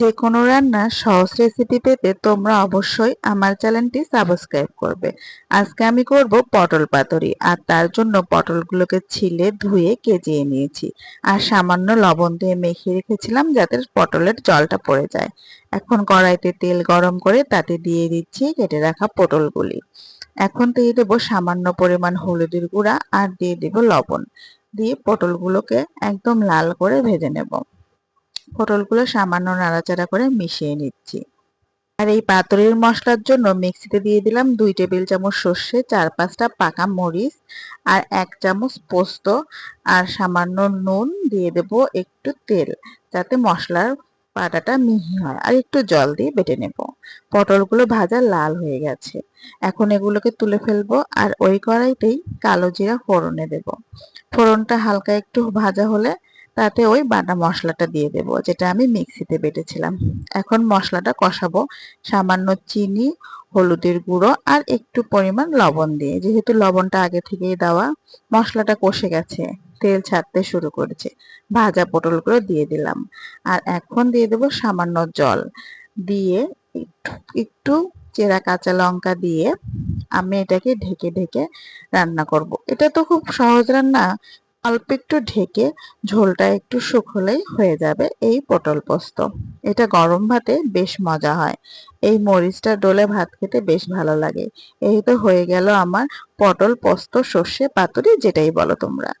যেকোনো রান্নার সহজ রেসিপি পেতে তোমরা অবশ্যই আমার চ্যানেলটি সাবস্ক্রাইব করবে। আজকে আমি করব পটল পাতুরি, আর তার জন্য পটলগুলোকে ছিলে ধুয়ে কেজিয়ে নিয়েছি আর সামান্য লবণ দিয়ে মেখে রেখেছিলাম যাতে পটলের জলটা পড়ে যায়। এখন কড়াইতে তেল গরম করে তাতে দিয়ে দিচ্ছি কেটে রাখা পটলগুলি। এখন দিয়ে দেবো সামান্য পরিমাণ হলুদের গুঁড়া আর দিয়ে দেব লবণ। দিয়ে পটলগুলোকে একদম লাল করে ভেজে নেব। পটলগুলো সামান্য নাড়াচাড়া করে মিশিয়ে নিচ্ছি। আর এই পাতুরির মশলার জন্য মিক্সিতে দিয়ে দিলাম 2 টেবিল চামচ সর্ষে, 4-5টা পাকা মরিচ আর 1 চামচ পোস্ত আর সামান্য নুন, দিয়ে দেব একটু তেল যাতে মশলার বাটাটা মিহি হয়, আর একটু জল দিয়ে বেটে নেব। পটলগুলো ভাজা লাল হয়ে গেছে, এখন এগুলোকে তুলে ফেলবো আর ওই কড়াইতেই কালো জিরা ফোড়নে দেব। ফোড়নটা হালকা একটু ভাজা হলে তাতে ওই বাটা মশলাটা দিয়ে দেব যেটা আমি মিক্সিতে বেটেছিলাম। এখন মশলাটা কষাবো সামান্য চিনি, হলুদের গুঁড়ো আর একটু পরিমাণ লবণ দিয়ে। যেহেতু লবণটা আগে থেকেই দেওয়া, মশলাটা কষে গেছে, তেল ছাড়তে শুরু করেছে, ভাজা পটলগুলো দিয়ে দিলাম। আর এখন দিয়ে দেব সামান্য জল দিয়ে একটু একটু চেরা কাঁচা লঙ্কা দিয়ে আমি এটাকে ঢেকে ঢেকে রান্না করব। এটা তো খুব সহজ রান্না, অল্প একটু ঢেকে ঝোলটা একটু শুকোলেই হয়ে যাবে এই পটল পোস্ত। এটা গরম ভাতে বেশ মজা হয়, এই মরিচটা ডলে ভাত খেতে বেশ ভালো লাগে। এই তো হয়ে গেল আমার পটল পোস্ত সর্ষে পাতুরি, যেটাই বলো তোমরা।